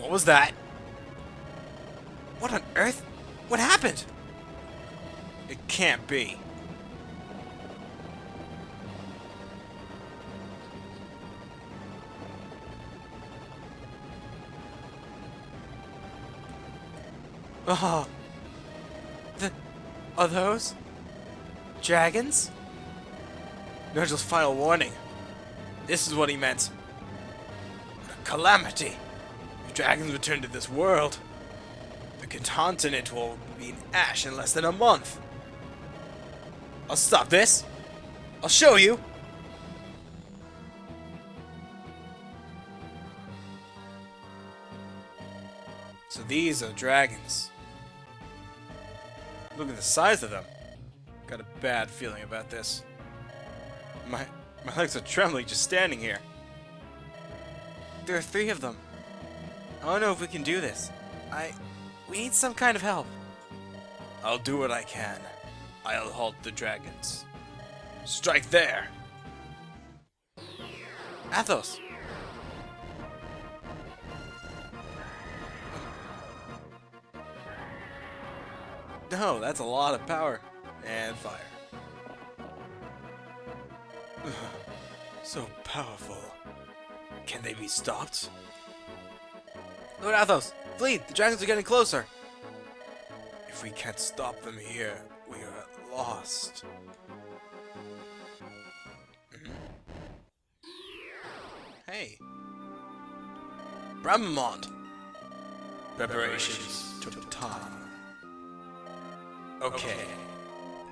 What was that? What on earth? What happened? It can't be. Oh. Are those dragons? Virgil's final warning. This is what he meant. A calamity. If dragons return to this world, the continent will be in ash in less than a month. I'll stop this. I'll show you. So these are dragons. Look at the size of them. Got a bad feeling about this. My legs are trembling just standing here. There are 3 of them. I don't know if we can do this. We need some kind of help. I'll do what I can. I'll halt the dragons. Strike there! Athos! No, that's a lot of power. And fire. So powerful. Can they be stopped? Lord Athos, flee! The dragons are getting closer! If we can't stop them here, we are lost. Hey. Bramamond! Preparations took time. Okay.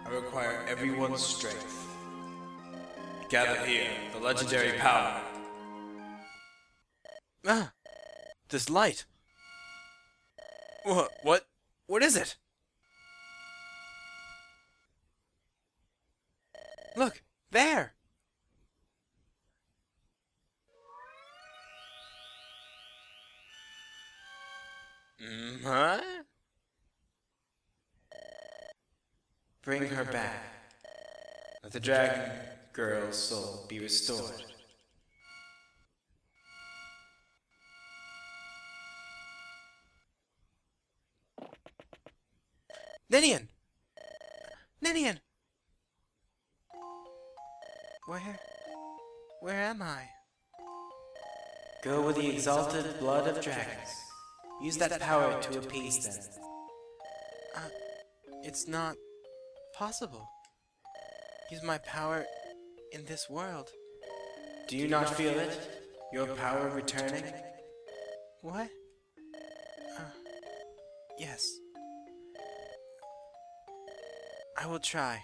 I require everyone's strength. Gather here, the legendary power. Ah! This light! What is it? Look! There! Huh? Bring her back. Let the dragon girl's soul be restored. Ninian! Ninian! Where am I? Go with the exalted blood of dragons. Use that power to appease them. It's not possible. Use my power in this world. Do you not feel it? Your power returning? What? Yes. I will try.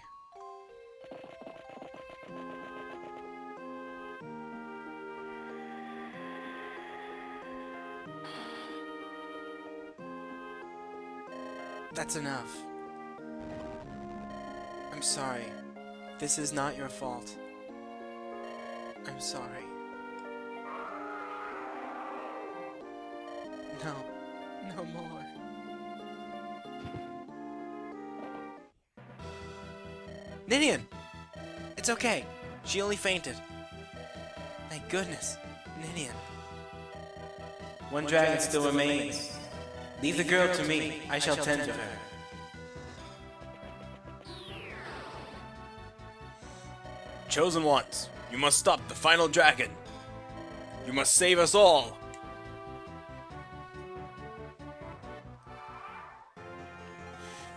That's enough. I'm sorry. This is not your fault. I'm sorry. No. No more. Ninian! It's okay. She only fainted. Thank goodness. Ninian. One dragon still remains. Leave the girl to me. I shall tend to her. Chosen ones, you must stop the final dragon. You must save us all.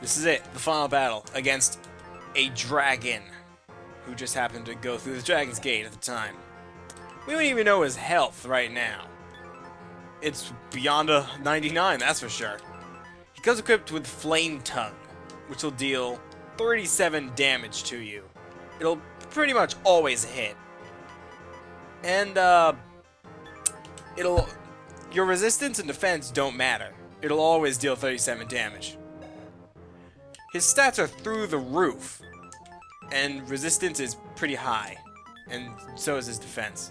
This is it, the final battle against a dragon who just happened to go through the Dragon's Gate at the time. We don't even know his health right now. It's beyond a 99, that's for sure. He comes equipped with Flame Tongue, which will deal 37 damage to you. It'll pretty much always hit. And, your resistance and defense don't matter. It'll always deal 37 damage. His stats are through the roof, and resistance is pretty high, and so is his defense.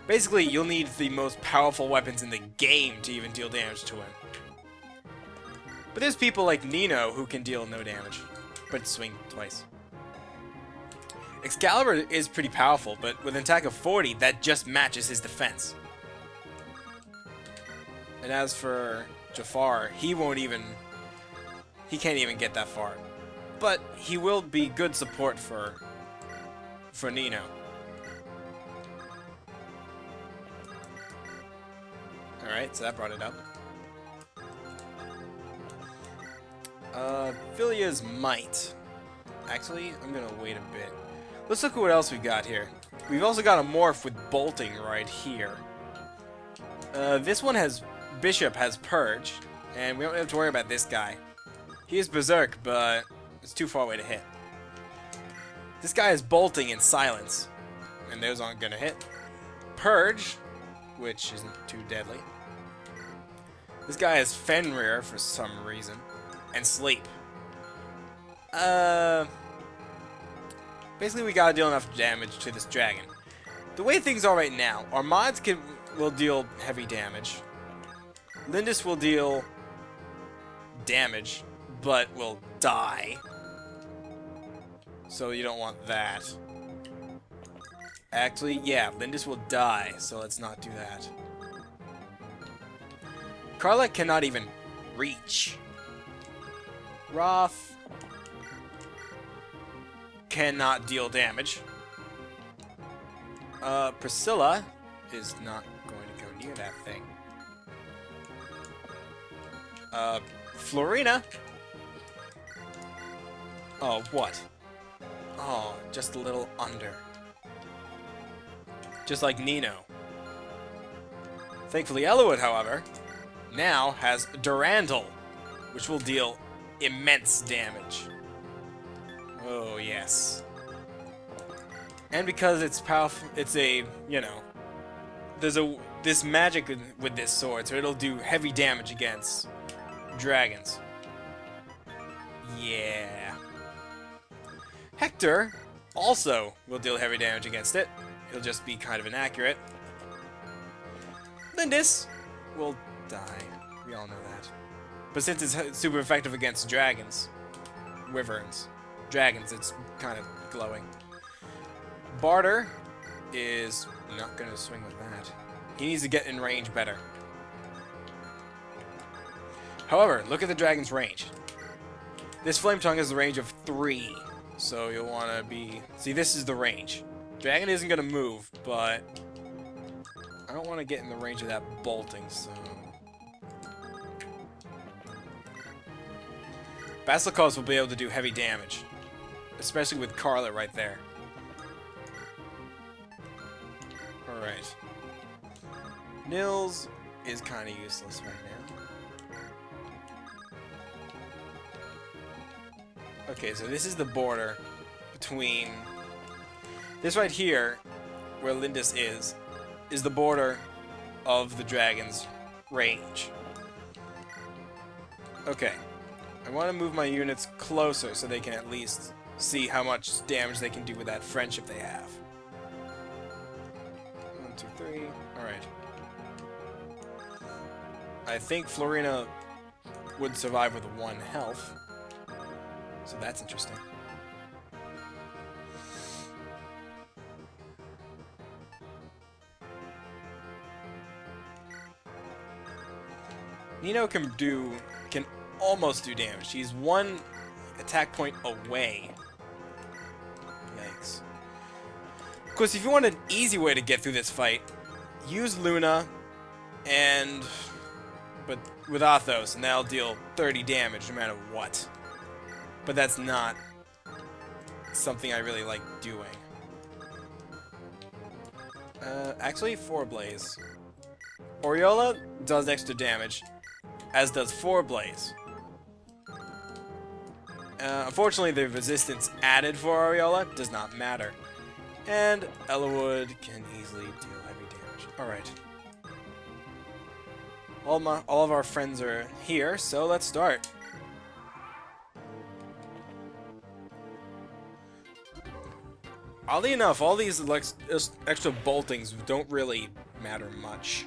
Basically, you'll need the most powerful weapons in the game to even deal damage to him. But there's people like Nino who can deal no damage, but swing twice. Excalibur is pretty powerful, but with an attack of 40, that just matches his defense. And as for Jafar, he can't even get that far. But he will be good support for Nino. Alright, so that brought it up. Philia's Might. Actually, I'm gonna wait a bit. Let's look at what else we got here. We've also got a morph with bolting right here. This one Bishop has Purge, and we don't have to worry about this guy. He is Berserk, but it's too far away to hit. This guy is bolting in Silence, and those aren't gonna hit. Purge, which isn't too deadly. This guy is Fenrir for some reason, and Sleep. Basically we gotta deal enough damage to this dragon. The way things are right now, our mods will deal heavy damage. Lindis will deal damage, but will die. So you don't want that. Actually, yeah, Lindis will die, so let's not do that. Carla cannot even reach. Roth cannot deal damage. Priscilla is not going to go near that thing. Florina. Oh, what? Oh, just a little under. Just like Nino. Thankfully, Elowood, however, now has Durandal, which will deal immense damage. Oh, yes. And because it's powerful, it's a, you know, there's this magic with this sword, so it'll do heavy damage against dragons. Yeah. Hector also will deal heavy damage against it. It'll just be kind of inaccurate. Lindis will die. We all know that. But since it's super effective against dragons, wyverns, dragons, it's kind of glowing. Barter is not going to swing with that. He needs to get in range better. However, look at the dragon's range. This Flame Tongue has a range of 3, so you'll want to be... See, this is the range. Dragon isn't going to move, but I don't want to get in the range of that bolting, so... Basilikos will be able to do heavy damage, especially with Carla right there. Alright. Nils is kind of useless right now. Okay, so this is the border between... This right here, where Lindis is the border of the dragon's range. Okay. I want to move my units closer so they can at least see how much damage they can do with that friendship they have. 1, 2, 3. Alright. I think Florina would survive with 1 health. So that's interesting. Nino can almost do damage. She's 1 attack point away. Yikes. Of course, if you want an easy way to get through this fight, use Luna but with Athos, and that'll deal 30 damage no matter what. But that's not something I really like doing. Actually, 4 Blaze. Oriola does extra damage, as does 4 Blaze. Unfortunately, the resistance added for Oriola does not matter. And Elowood can easily deal heavy damage. Alright. All of our friends are here, so let's start. Oddly enough, all these extra boltings don't really matter much.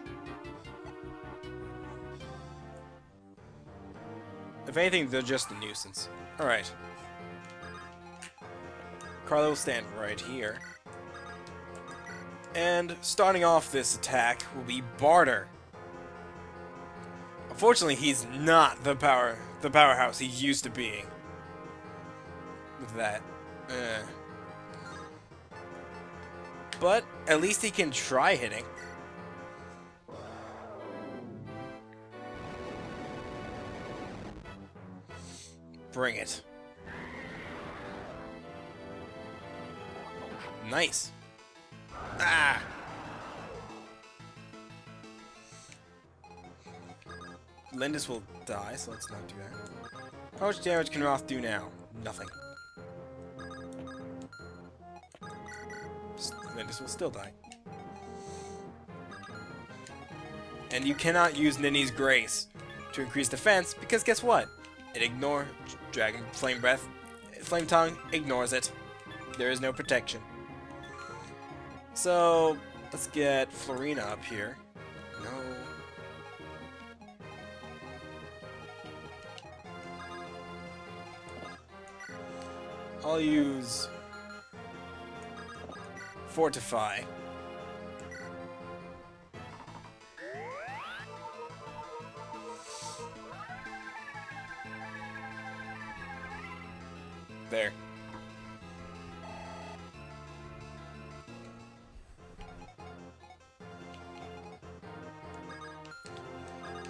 If anything, they're just a nuisance. Alright. Carla will stand right here. And starting off this attack will be Barter. Unfortunately, he's not the powerhouse he used to being. With that. But at least he can try hitting. Bring it. Nice. Ah! Lindis will die, so let's not do that. How much damage can Roth do now? Nothing. Lindis will still die. And you cannot use Nini's Grace to increase defense, because guess what? It ignores Dragon Flame Breath. Flame Tongue ignores it. There is no protection. So, let's get Florina up here. No. I'll use Fortify. There.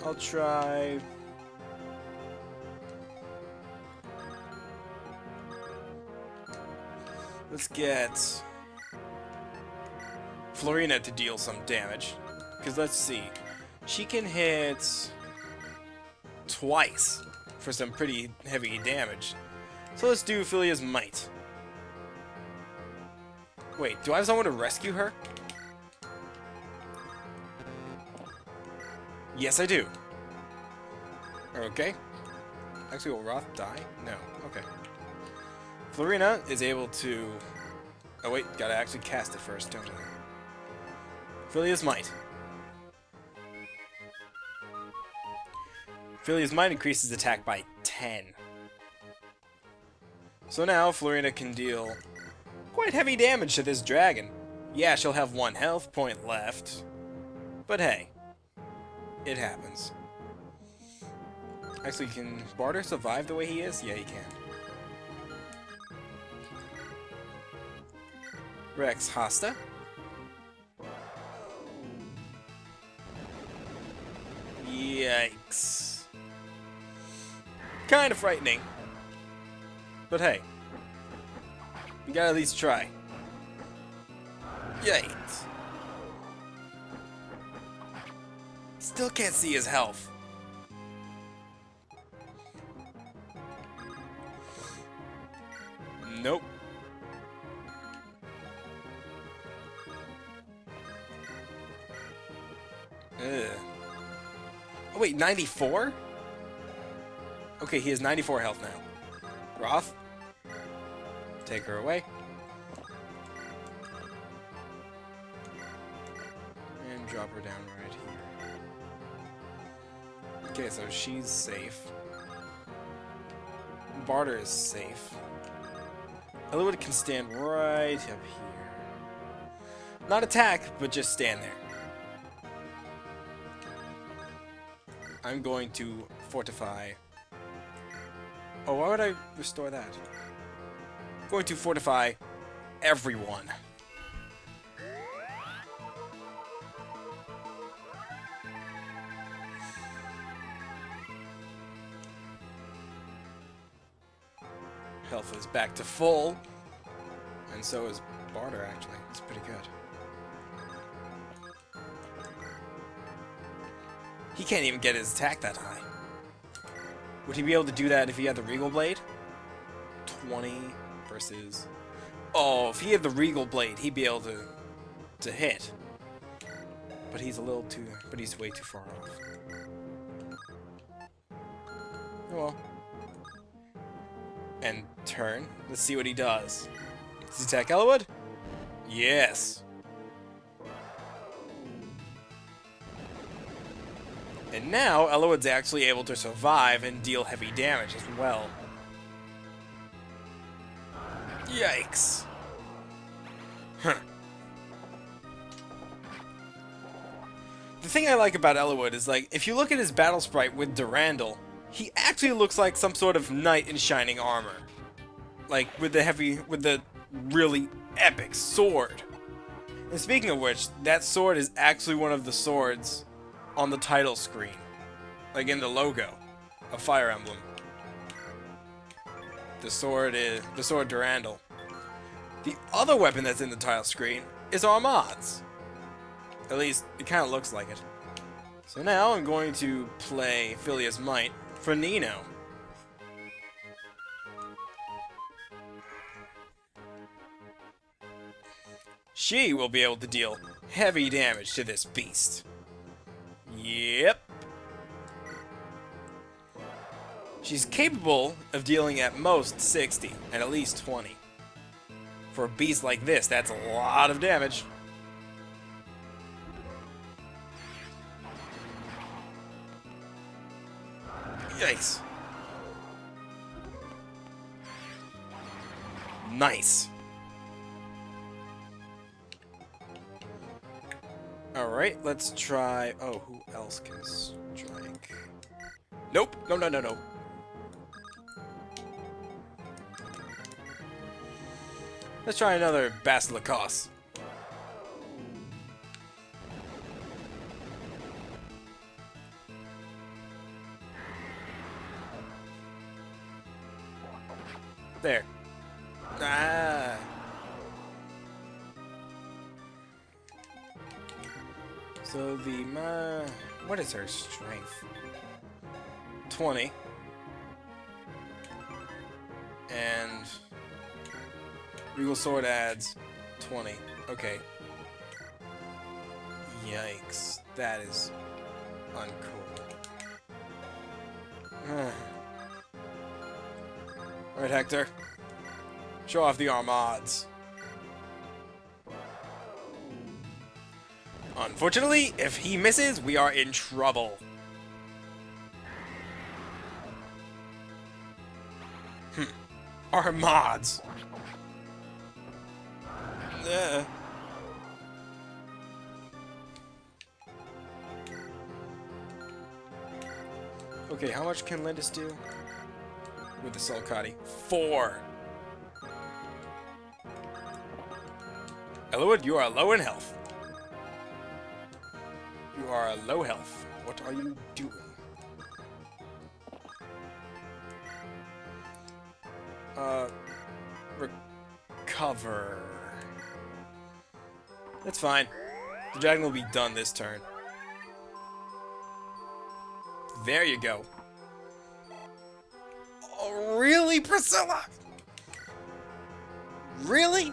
I'll try... Let's get Florina to deal some damage. Because let's see. She can hit twice for some pretty heavy damage. So let's do Philia's Might. Wait, do I have someone to rescue her? Yes, I do. Okay. Actually, will Roth die? No. Okay. Florina is able to... Oh wait, gotta actually cast it first, don't I? Philia's Might. Philia's Might increases attack by 10. So now, Florina can deal quite heavy damage to this dragon. Yeah, she'll have 1 health point left. But hey, it happens. Actually, can Barter survive the way he is? Yeah, he can. Rex Hasta. Yikes. Kind of frightening. But hey, you gotta at least try. Yikes. Still can't see his health. Nope. Ugh. Oh wait, 94? Okay, he has 94 health now. Roth? Take her away. And drop her down right here. Okay, so she's safe. Barter is safe. Eliwood can stand right up here. Not attack, but just stand there. I'm going to fortify. Oh, why would I restore that? I'm going to fortify everyone. Health is back to full. And so is Barter, actually. It's pretty good. He can't even get his attack that high. Would he be able to do that if he had the Regal Blade? 20 versus... Oh, if he had the Regal Blade, he'd be able to hit. But he's a little too... But he's way too far off. Oh well. And turn. Let's see what he does. Does he attack Eliwood? Yes. And now, Eliwood's actually able to survive and deal heavy damage as well. Yikes. Huh. The thing I like about Eliwood is, like, if you look at his battle sprite with Durandal, he actually looks like some sort of knight in shining armor. Like, with the really epic sword. And speaking of which, that sword is actually one of the swords on the title screen. Like in the logo of Fire Emblem. The sword Durandal. The other weapon that's in the title screen is Armad's. At least, it kind of looks like it. So now I'm going to play Filia's Might for Nino. She will be able to deal heavy damage to this beast. Yep. She's capable of dealing at most 60 and at least 20. For a beast like this, that's a lot of damage. Yikes. Nice. Alright, let's try... Oh, who else can strike? Nope. No, no, no, no. Let's try another Basilicos. There. Ah. So the what is her strength? 20. And Regal Sword adds 20. Okay. Yikes. That is uncool. Alright, Hector. Show off the Armads. Unfortunately, if he misses, we are in trouble. Armads. Okay, how much can Lindis do? With the Sulcati? 4. Eliwood, you are low in health. You are low health. What are you doing? Recover. That's fine. The dragon will be done this turn. There you go. Oh, really, Priscilla? Really?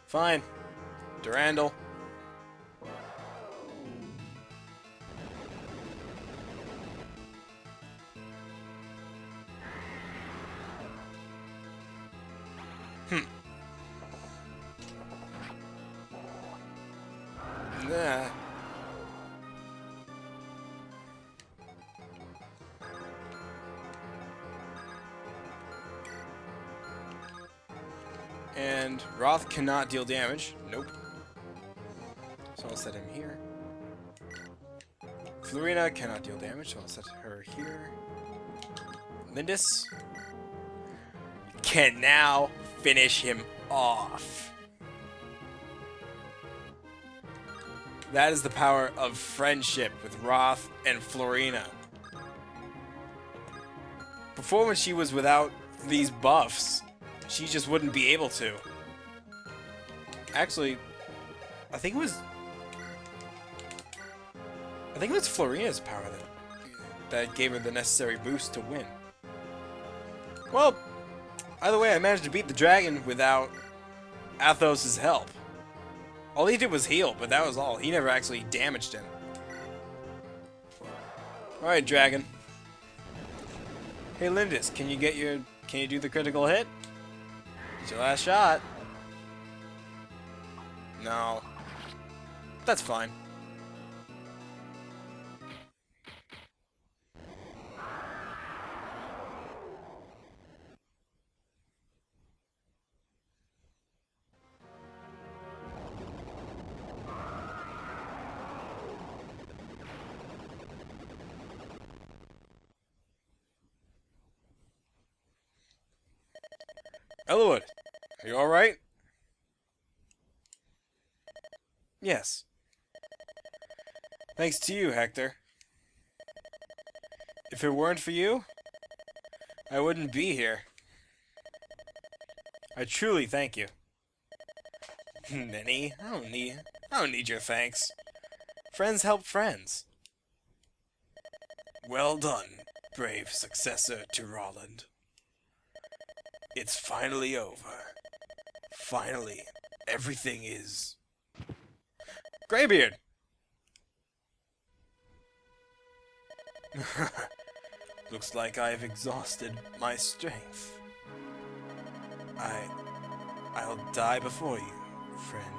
Fine. Durandal. Nah. And Roth cannot deal damage. Nope. So I'll set him here. Florina cannot deal damage, so I'll set her here. Lindis can now finish him off. That is the power of friendship with Roth and Florina. Before, when she was without these buffs, she just wouldn't be able to. Actually, I think it was Florina's power that gave her the necessary boost to win. Well, either way, I managed to beat the dragon without Athos' help. All he did was heal, but that was all. He never actually damaged him. Alright, dragon. Hey, Lindis, can you do the critical hit? It's your last shot. No. That's fine. Elwood, are you alright? Yes. Thanks to you, Hector. If it weren't for you, I wouldn't be here. I truly thank you. Nenny, I don't need your thanks. Friends help friends. Well done, brave successor to Roland. It's finally over. Finally, everything is... Greybeard! Looks like I've exhausted my strength. I'll die before you, friend.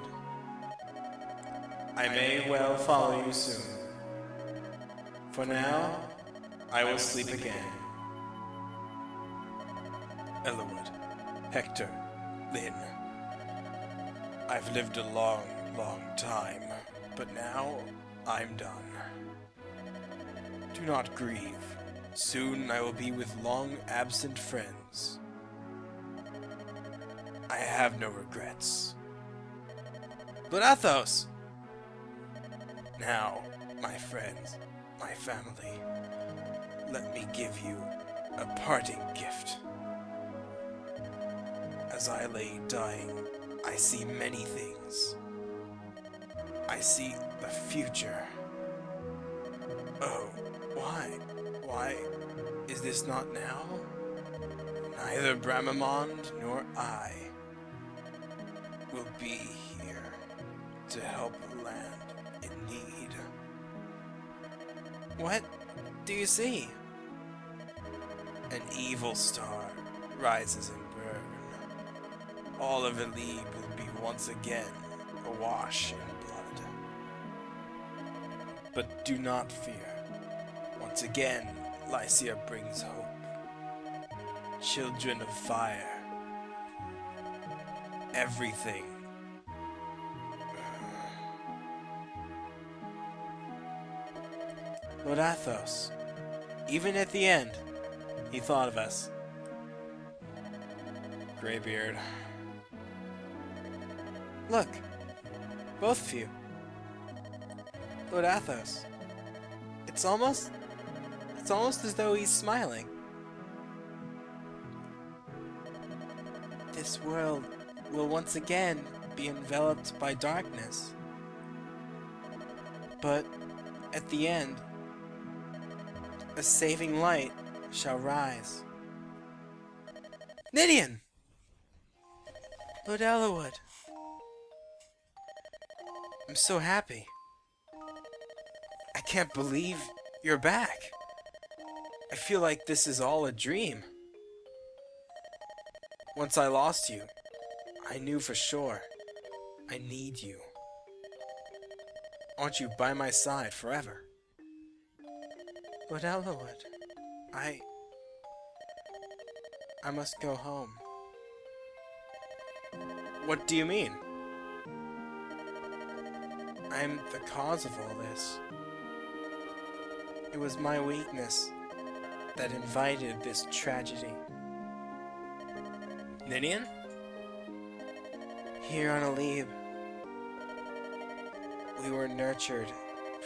I may well follow you soon. For now, I will sleep again. Elwood, Hector, Lynn. I've lived a long, long time, but now I'm done. Do not grieve. Soon I will be with long-absent friends. I have no regrets. But Athos! Now, my friends, my family, let me give you a parting gift. As I lay dying, I see many things. I see the future. Oh, why? Why is this not now? Neither Bramamond nor I will be here to help a land in need. What do you see? An evil star rises and burns. All of Epilogue will be once again awash in blood. But do not fear. Once again, Lycia brings hope. Children of fire. Everything. Lord Athos, even at the end, he thought of us. Greybeard. Look, both of you. Lord Athos. It's almost as though he's smiling. This world will once again be enveloped by darkness. But at the end, a saving light shall rise. Ninian! Lord Elwood. I'm so happy. I can't believe you're back. I feel like this is all a dream. Once I lost you, I knew for sure I need you. I want you by my side forever. Lord Elwood, I must go home. What do you mean? I'm the cause of all this. It was my weakness that invited this tragedy. Ninian? Here on Epilogue, we were nurtured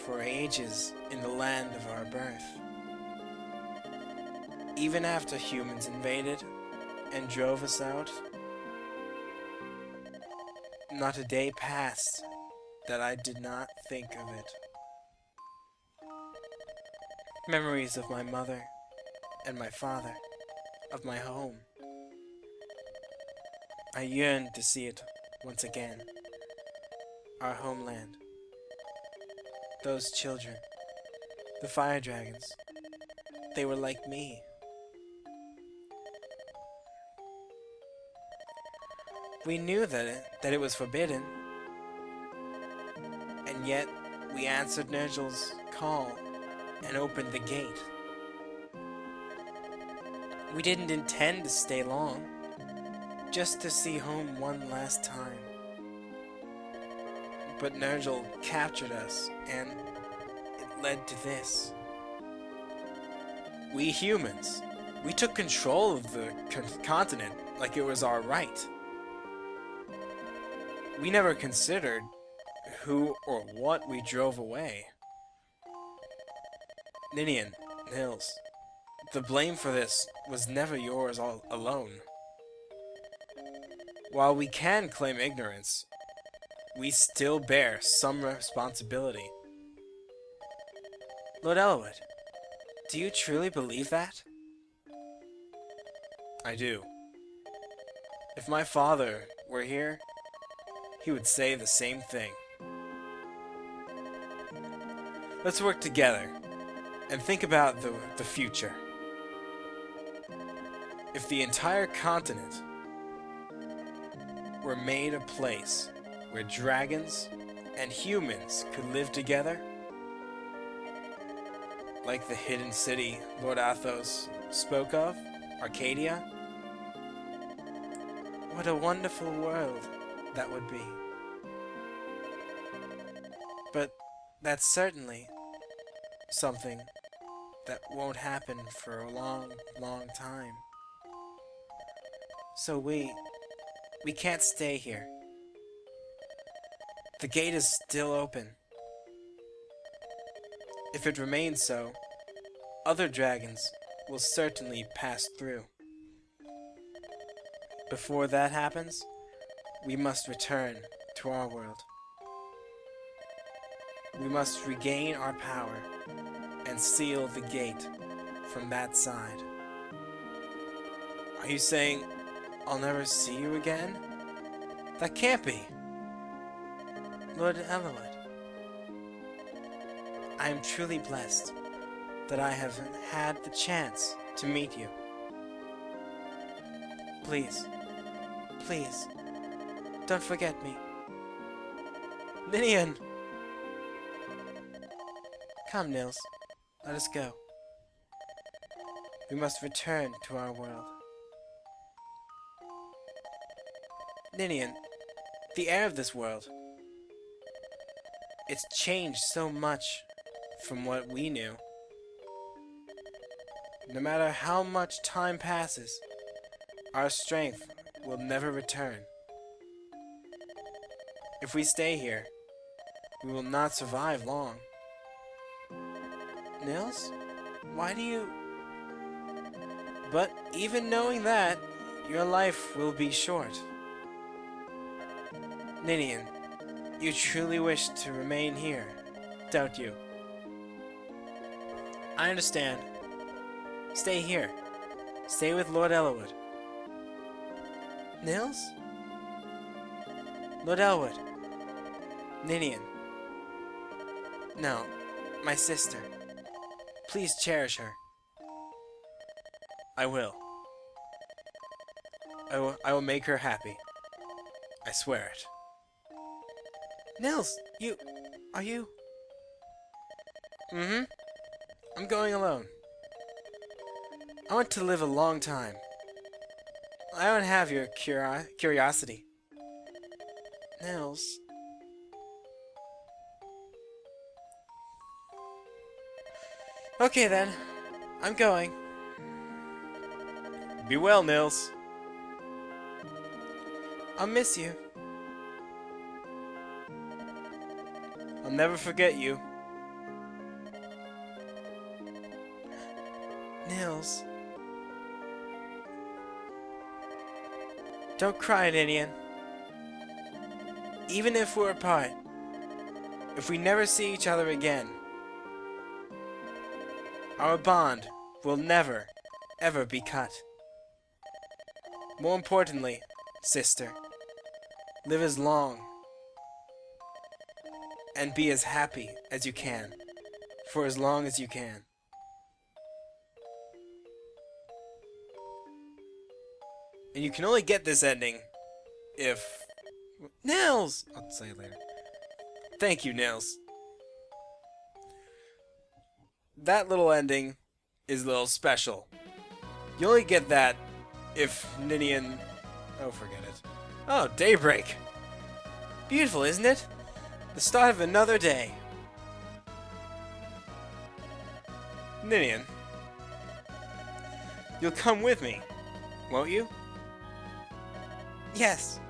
for ages in the land of our birth. Even after humans invaded and drove us out, not a day passed that I did not think of it. Memories of my mother and my father, of my home. I yearned to see it once again. Our homeland. Those children. The fire dragons. They were like me. We knew that it was forbidden. And yet, we answered Nergal's call and opened the gate. We didn't intend to stay long, just to see home one last time. But Nergal captured us, and it led to this. We humans, we took control of the continent like it was our right. We never considered who or what we drove away. Ninian, Nils, the blame for this was never yours all alone. While we can claim ignorance, we still bear some responsibility. Lord Elwood, do you truly believe that? I do. If my father were here, he would say the same thing. Let's work together and think about the future. If the entire continent were made a place where dragons and humans could live together, like the hidden city Lord Athos spoke of, Arcadia, what a wonderful world that would be. But that's certainly something that won't happen for a long, long time. So we can't stay here. The gate is still open. If it remains so, other dragons will certainly pass through. Before that happens, we must return to our world. We must regain our power and seal the gate from that side. Are you saying I'll never see you again? That can't be. Lord Elwood, I am truly blessed that I have had the chance to meet you. Please, please, don't forget me. Ninian! Come, Nils, let us go. We must return to our world. Ninian, the air of this world, it's changed so much from what we knew. No matter how much time passes, our strength will never return. If we stay here, we will not survive long. Nils, why do you... But even knowing that, your life will be short. Ninian, you truly wish to remain here, don't you? I understand. Stay here. Stay with Lord Elwood. Nils? Lord Elwood. Ninian. No, my sister. Please cherish her. I will. I will make her happy. I swear it. Nils, are you? Mm-hmm. I'm going alone. I want to live a long time. I don't have your curiosity. Nils. Okay then. I'm going. Be well, Nils. I'll miss you. I'll never forget you. Nils. Don't cry, Ninian. Even if we're apart, if we never see each other again, our bond will never, ever be cut. More importantly, sister, live as long and be as happy as you can, for as long as you can. And you can only get this ending if... Nils! I'll say it later. Thank you, Nils. That little ending is a little special. You only get that if Ninian... Oh, forget it. Oh, daybreak! Beautiful, isn't it? The start of another day. Ninian, you'll come with me, won't you? Yes.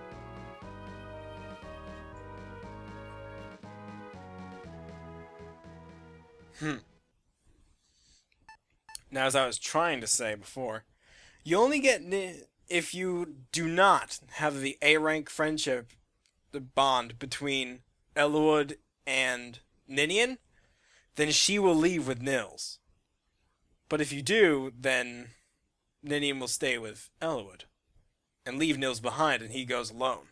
Now, as I was trying to say before, you only get if you do not have the A rank friendship, the bond between Elwood and Ninian, then she will leave with Nils. But if you do, then Ninian will stay with Elwood and leave Nils behind, and he goes alone.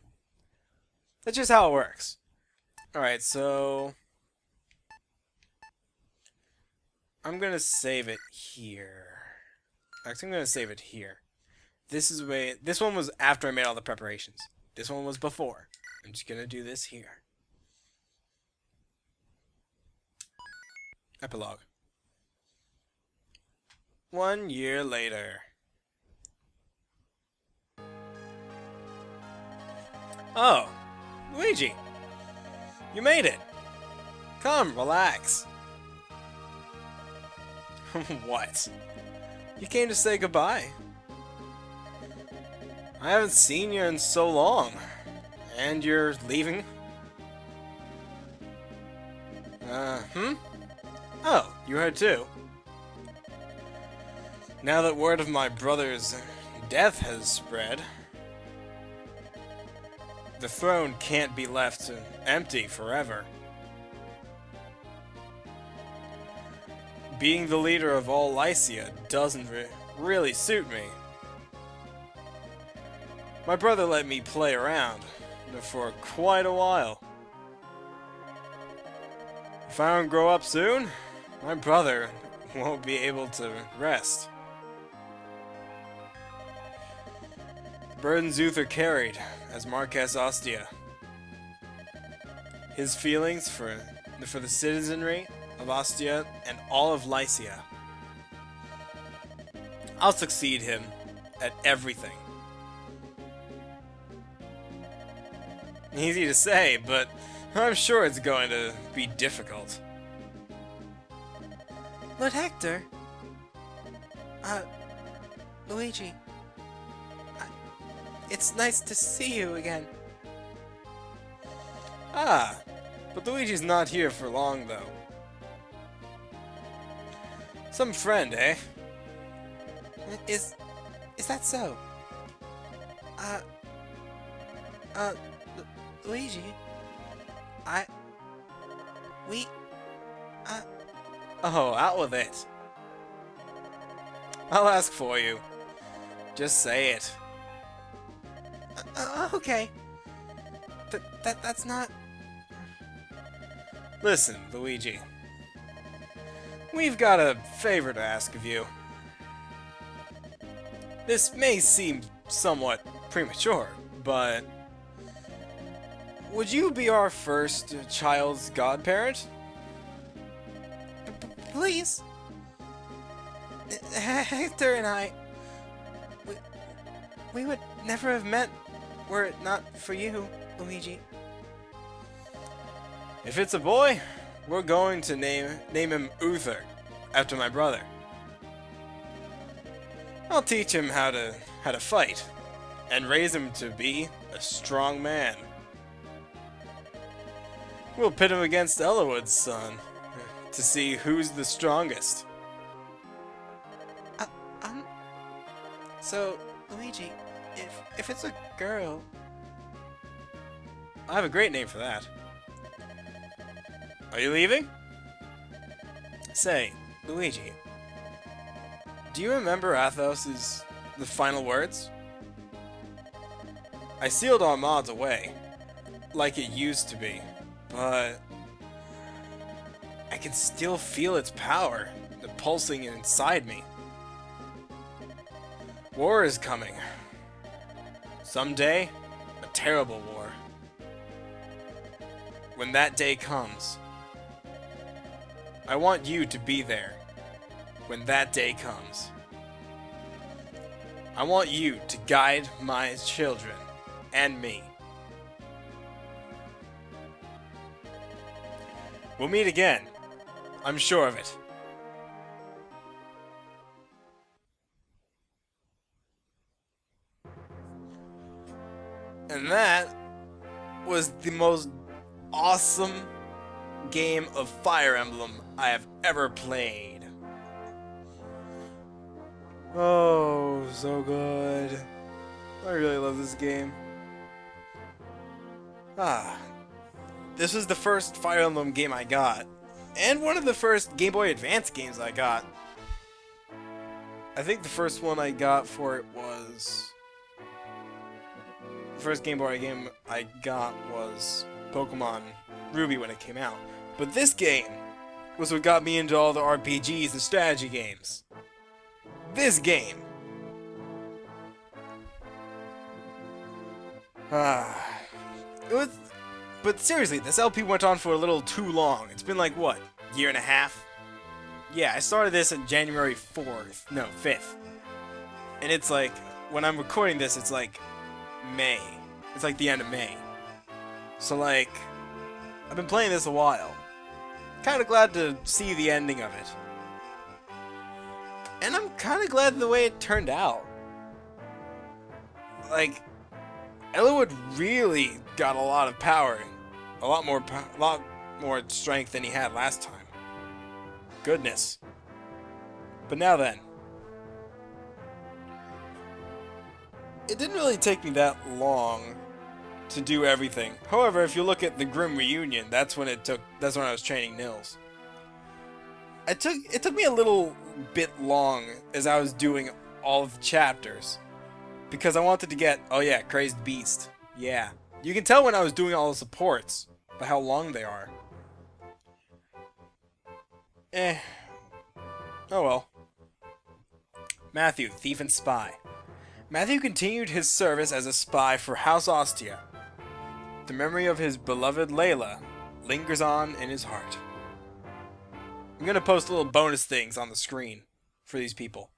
That's just how it works. Alright, so I'm gonna save it here. Actually, I'm gonna save it here. This one was after I made all the preparations. This one was before. I'm just gonna do this here. Epilogue. 1 year later. Oh, Luigi. You made it. Come, relax. What? You came to say goodbye. I haven't seen you in so long. And you're leaving? Oh, you heard too. Now that word of my brother's death has spread, the throne can't be left empty forever. Being the leader of all Lycia doesn't really suit me. My brother let me play around for quite a while. If I don't grow up soon, my brother won't be able to rest. The burdens Uther carried as Marquess Ostia. His feelings for the citizenry of Ostia and all of Lycia. I'll succeed him at everything. Easy to say, but I'm sure it's going to be difficult. Lord Hector? Luigi. It's nice to see you again. Ah, but Luigi's not here for long, though. Some friend, eh? Is that so? Luigi? Oh, out with it. I'll ask for you. Just say it. Okay. That's not... Listen, Luigi. We've got a favor to ask of you. This may seem somewhat premature, but... would you be our first child's godparent? Please? Hector and I... We would never have met were it not for you, Luigi. If it's a boy, we're going to name him Uther, after my brother. I'll teach him how to fight, and raise him to be a strong man. We'll pit him against Elwood's son, to see who's the strongest. So, Luigi, if it's a girl... I have a great name for that. Are you leaving? Say, Luigi, do you remember Athos's the final words? I sealed our mods away, like it used to be, but I can still feel its power, the pulsing inside me. War is coming. Someday, a terrible war. When that day comes, I want you to be there. When that day comes, I want you to guide my children and me. We'll meet again. I'm sure of it. And that was the most awesome game of Fire Emblem I have ever played. Oh, so good. I really love this game. This was the first Fire Emblem game I got, and one of the first Game Boy Advance games I got. I think the first one I got for it was... The first Game Boy game I got was Pokemon Ruby when it came out. But this game was what got me into all the RPGs and strategy games. This game. It was... But seriously, this LP went on for a little too long. It's been like, what, year and a half? Yeah, I started this on January 4th. No, 5th. And it's like, when I'm recording this, it's like May. It's like the end of May. So like, I've been playing this a while. Kind of glad to see the ending of it. And I'm kind of glad the way it turned out. Like, Eliwood really got a lot of power. A lot more strength than he had last time. Goodness. But now then. It didn't really take me that long to do everything. However, if you look at the Grim Reunion, that's when I was training Nils. It took me a little bit long as I was doing all of the chapters. Because I wanted to get, oh yeah, Crazed Beast. Yeah. You can tell when I was doing all the supports by how long they are. Oh well. Matthew, Thief and Spy. Matthew continued his service as a spy for House Ostia. The memory of his beloved Layla lingers on in his heart. I'm gonna post little bonus things on the screen for these people.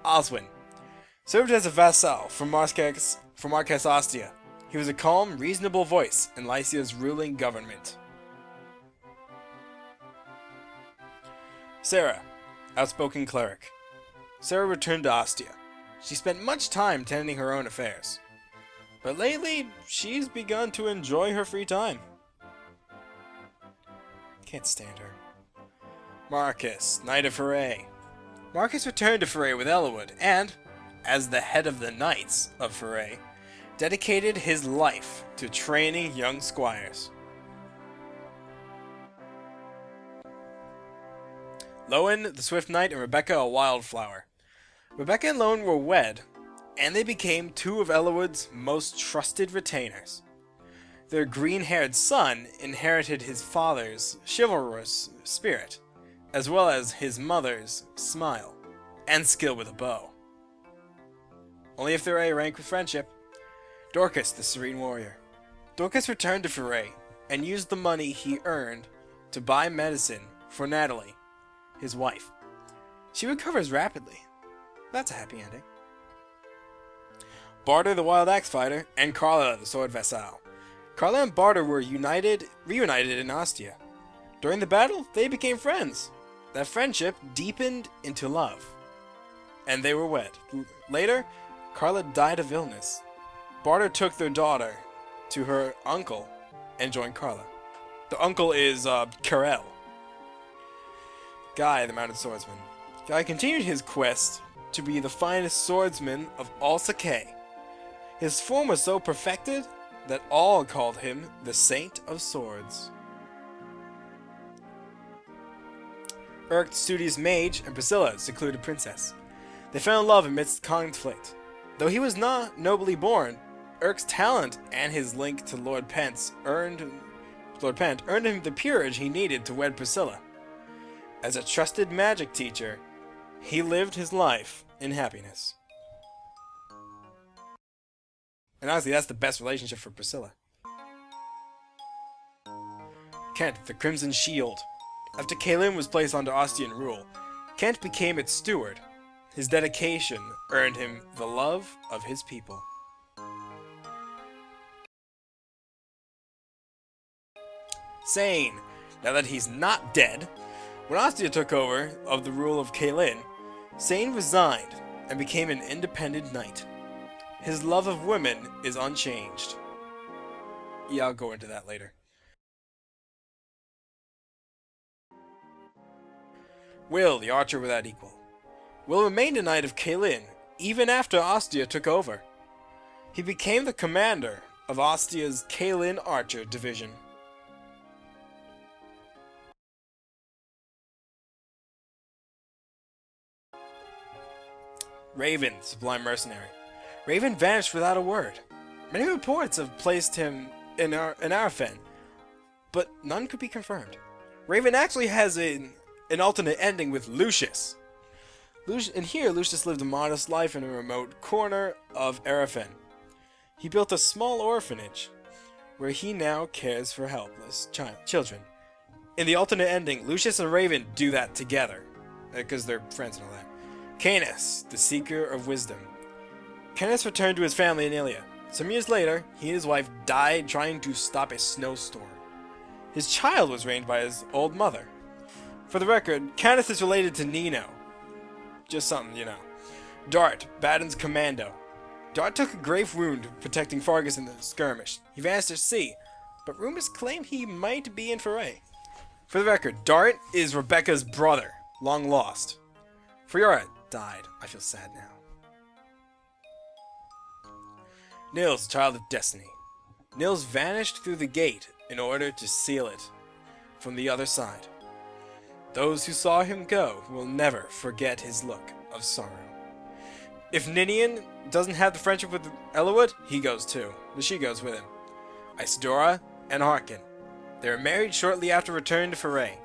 Oswin served as a vassal for Marquess Ostia. He was a calm, reasonable voice in Lycia's ruling government. Sarah, outspoken cleric. Sarah returned to Ostia. She spent much time tending her own affairs. But lately, she's begun to enjoy her free time. Can't stand her. Marcus, Knight of Foray. Marcus returned to Foray with Eliwood, and, as the head of the Knights of Foray, dedicated his life to training young squires. Lowen, the Swift Knight, and Rebecca, a Wildflower. Rebecca and Lowen were wed, and they became two of Eliwood's most trusted retainers. Their green-haired son inherited his father's chivalrous spirit, as well as his mother's smile and skill with a bow. Only if they're a rank with friendship. Dorcas, the Serene Warrior. Dorcas returned to Foray and used the money he earned to buy medicine for Natalie, his wife. She recovers rapidly. That's a happy ending. Barter, the Wild Axe Fighter, and Carla, the Sword Vassal. Carla and Barter were reunited in Ostia. During the battle, they became friends. That friendship deepened into love. And they were wed. Later, Carla died of illness. Barter took their daughter to her uncle and joined Carla. The uncle is Karel. Guy, the Mounted Swordsman. Guy continued his quest to be the finest swordsman of all Sakai. His form was so perfected that all called him the Saint of Swords. Urk, studious mage, and Priscilla, secluded princess. They fell in love amidst conflict. Though he was not nobly born, Urk's talent and his link to Lord Pent earned him the peerage he needed to wed Priscilla. As a trusted magic teacher, he lived his life in happiness. And honestly, that's the best relationship for Priscilla. Kent, the Crimson Shield. After Caelin was placed under Ostian rule, Kent became its steward. His dedication earned him the love of his people. Sane. Now that he's not dead, when Ostia took over of the rule of Caelin, Sane resigned and became an independent knight. his love of women is unchanged. Yeah, I'll go into that later. Will, the archer without equal. Will remained a knight of Caelin, even after Ostia took over. He became the commander of Ostia's Caelin Archer Division. Raven, Sublime Mercenary. Raven vanished without a word. Many reports have placed him in Arfen, but none could be confirmed. Raven actually has an alternate ending with Lucius. And here, Lucius lived a modest life in a remote corner of Arfen. He built a small orphanage, where he now cares for helpless children. In the alternate ending, Lucius and Raven do that together, because they're friends and all that. Canis, the Seeker of Wisdom. Canis returned to his family in Ilia. Some years later, he and his wife died trying to stop a snowstorm. His child was raised by his old mother. For the record, Canis is related to Nino. Just something, you know. Dart, Baden's commando. Dart took a grave wound protecting Fargus in the skirmish. He vanished at sea, but rumors claim he might be in Foray. For the record, Dart is Rebecca's brother, long lost. Friora died. I feel sad now. Nils, Child of Destiny. Nils vanished through the gate in order to seal it from the other side. Those who saw him go will never forget his look of sorrow. If Ninian doesn't have the friendship with Eliwood, he goes too. She goes with him. Isidora and Harkin. They were married shortly after returning to Foray.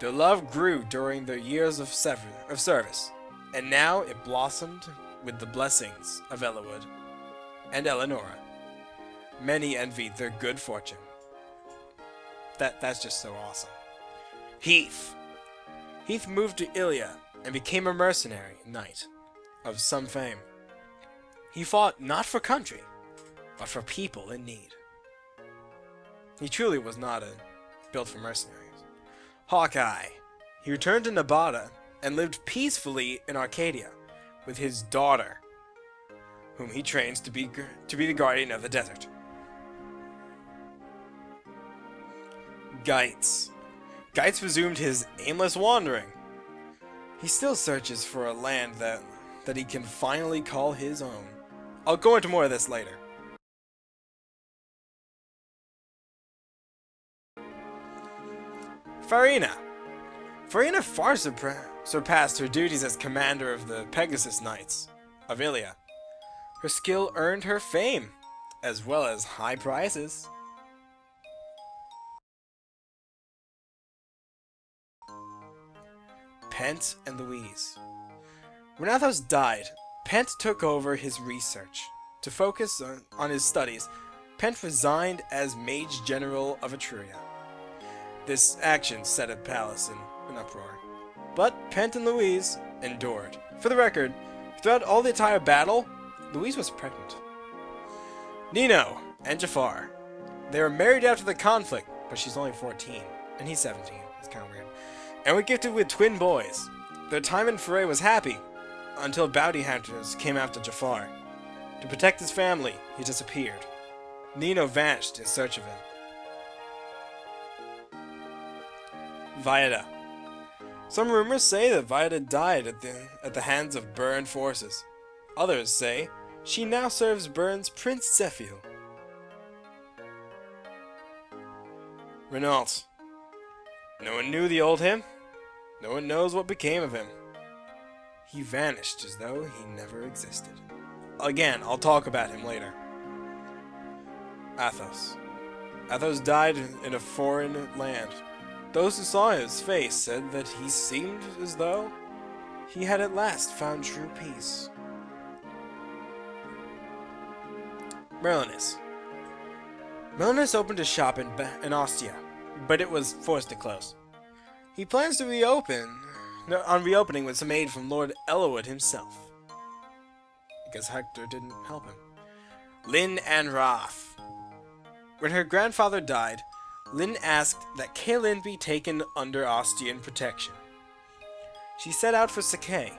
Their love grew during their years of service, and now it blossomed with the blessings of Eliwood and Eleonora. Many envied their good fortune. That's just so awesome. Heath. Heath moved to Ilia and became a mercenary knight of some fame. He fought not for country, but for people in need. He truly was not built for mercenaries. Hawkeye. He returned to Nabata and lived peacefully in Arcadia with his daughter, whom he trains to be the guardian of the desert. Geitz. Geitz resumed his aimless wandering. He still searches for a land that he can finally call his own. I'll go into more of this later. Farina. Farina far surpassed her duties as commander of the Pegasus Knights of Ilia. Her skill earned her fame, as well as high prizes. Pent and Louise. When Athos died, Pent took over his research. To focus on his studies, Pent resigned as Mage General of Etruria. This action set a palace in an uproar. But Pent and Louise endured. For the record, throughout all the entire battle, Louise was pregnant. Nino and Jafar. They were married after the conflict, but she's only 14, and he's 17. It's kind of weird. And were gifted with twin boys. Their time in Foray was happy, until bounty hunters came after Jafar. To protect his family, he disappeared. Nino vanished in search of him. Vaida. Some rumors say that Vaida died at the hands of Byrne forces. Others say she now serves Byrne's Prince Zephiel. Renault. No one knew the old him. No one knows what became of him. He vanished as though he never existed. Again, I'll talk about him later. Athos. Athos died in a foreign land. Those who saw his face said that he seemed as though he had at last found true peace. Merlinus. Merlinus opened a shop in Ostia, but it was forced to close. He plans to reopening with some aid from Lord Eliwood himself, because Hector didn't help him. Lyn and Wrath. When her grandfather died, Lyn asked that Caelin be taken under Ostian protection. She set out for Sakai,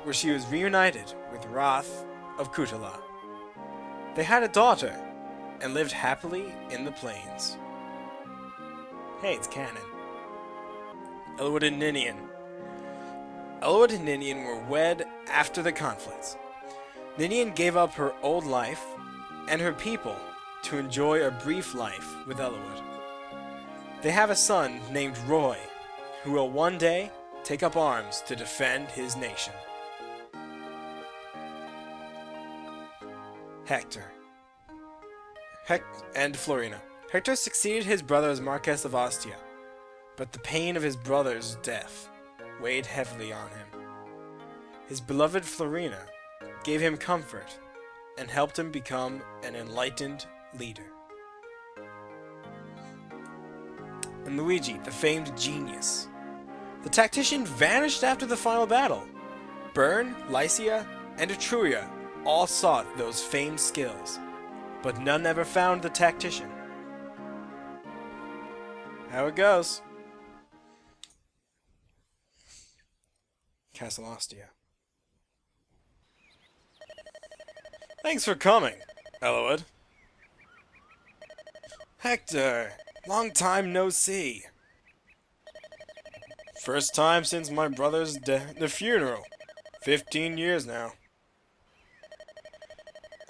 where she was reunited with Wrath of Kutala. They had a daughter, and lived happily in the plains. Hey, it's canon. Elwood and Ninian. Elwood and Ninian were wed after the conflicts. Ninian gave up her old life and her people to enjoy a brief life with Elwood. They have a son named Roy, who will one day take up arms to defend his nation. Hector. And Florina. Hector succeeded his brother as Marquess of Ostia, but the pain of his brother's death weighed heavily on him. His beloved Florina gave him comfort and helped him become an enlightened leader. And Luigi, the famed genius. The tactician vanished after the final battle. Byrne, Lycia, and Etruria all sought those famed skills, but none ever found the tactician. How it goes. Castle Ostia. Thanks for coming, Elwood. Hector, long time no see. First time since my brother's the funeral. 15 years now.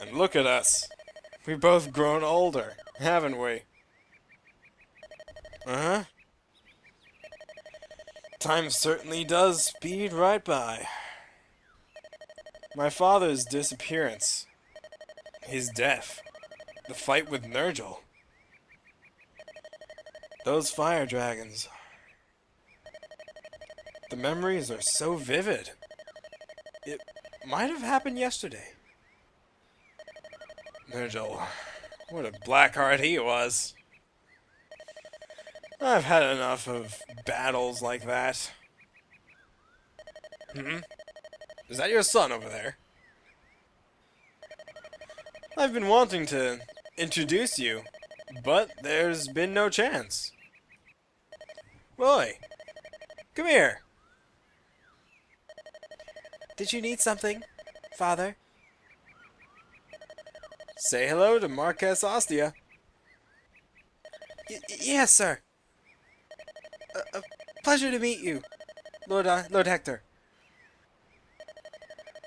And look at us. We've both grown older, haven't we? Uh-huh. Time certainly does speed right by. My father's disappearance, his death, the fight with Nergal, those fire dragons. The memories are so vivid. It might have happened yesterday. Nergal, what a blackheart he was. I've had enough of battles like that. Is that your son over there? I've been wanting to introduce you, but there's been no chance. Roy, come here. Did you need something, Father? Say hello to Marquess Ostia. Yes, sir. A pleasure to meet you, Lord Hector.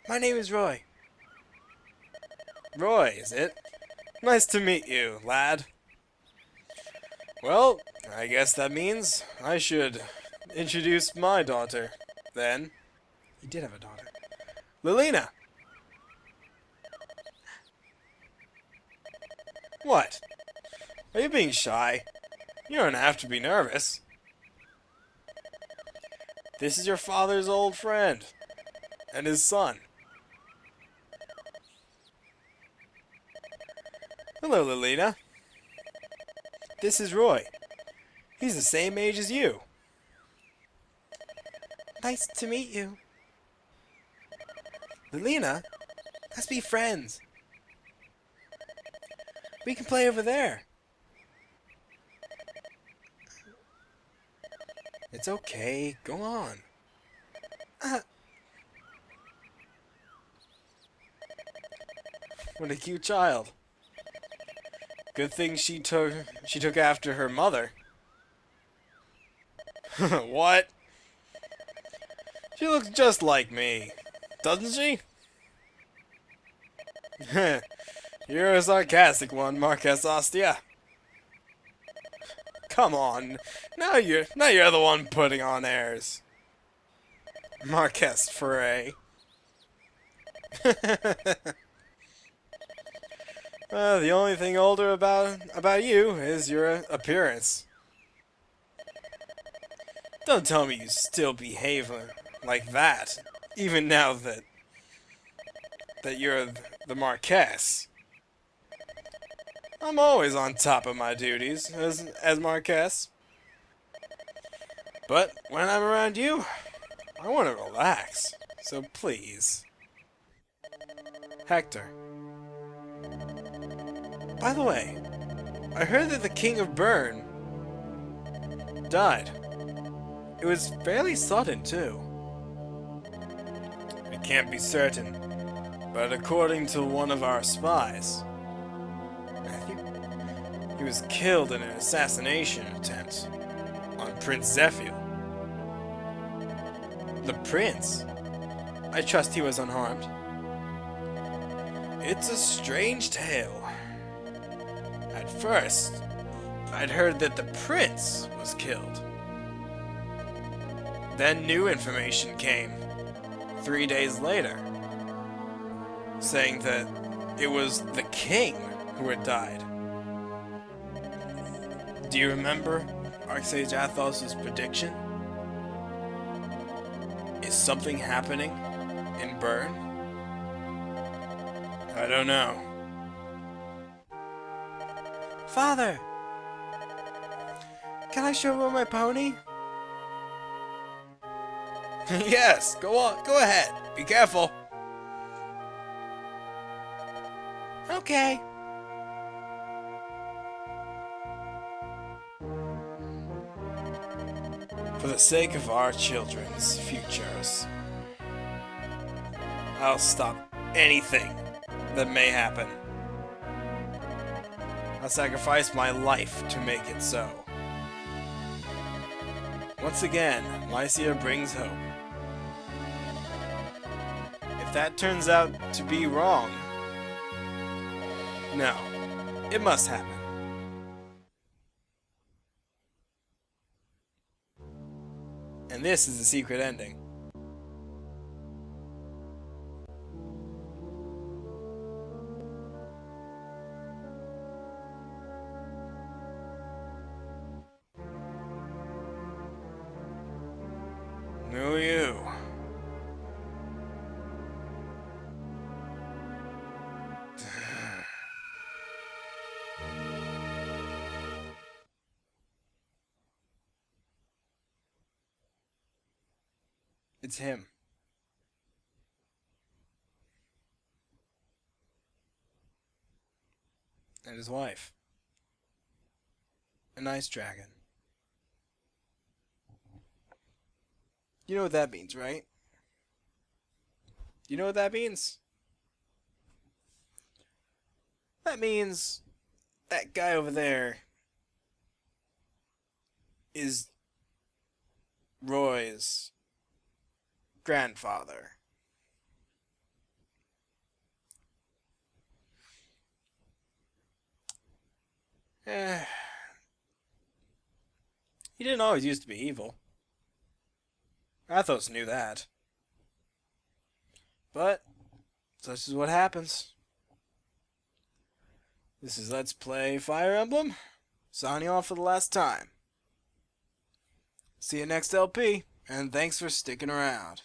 My name is Roy. Roy, is it? Nice to meet you, lad. Well, I guess that means I should introduce my daughter, then. He did have a daughter. Lilina! What? Are you being shy? You don't have to be nervous. This is your father's old friend, and his son. Hello, Lilina. This is Roy. He's the same age as you. Nice to meet you. Lilina, let's be friends. We can play over there. It's okay. Go on. What a cute child. Good thing she took after her mother. What? She looks just like me, doesn't she? You're a sarcastic one, Marquess Ostia. Come on, now you're the one putting on airs. Marquess Foray. The only thing older about you is your appearance. Don't tell me you still behave like that, even now that you're the Marquess. I'm always on top of my duties as Marquess. But when I'm around you, I want to relax. So please. Hector. By the way, I heard that the King of Byrne died. It was fairly sudden, too. I can't be certain, but according to one of our spies, He was killed in an assassination attempt on Prince Zephyr. The prince? I trust he was unharmed. It's a strange tale. At first, I'd heard that the prince was killed. Then new information came, 3 days later, saying that it was the king who had died. Do you remember Archsage Athos' prediction? Is something happening in Bern? I don't know. Father! Can I show her my pony? Yes, go on, go ahead. Be careful. Okay. For the sake of our children's futures, I'll stop anything that may happen. I'll sacrifice my life to make it so. Once again, Lycia brings hope. If that turns out to be wrong, no, it must happen. And this is the secret ending. Who are you? It's him. And his wife. A nice dragon. You know what that means, right? You know what that means? That means that guy over there is Roy's grandfather. He didn't always used to be evil. Athos knew that. But such is what happens. This is Let's Play Fire Emblem. Signing off for the last time. See you next LP, and thanks for sticking around.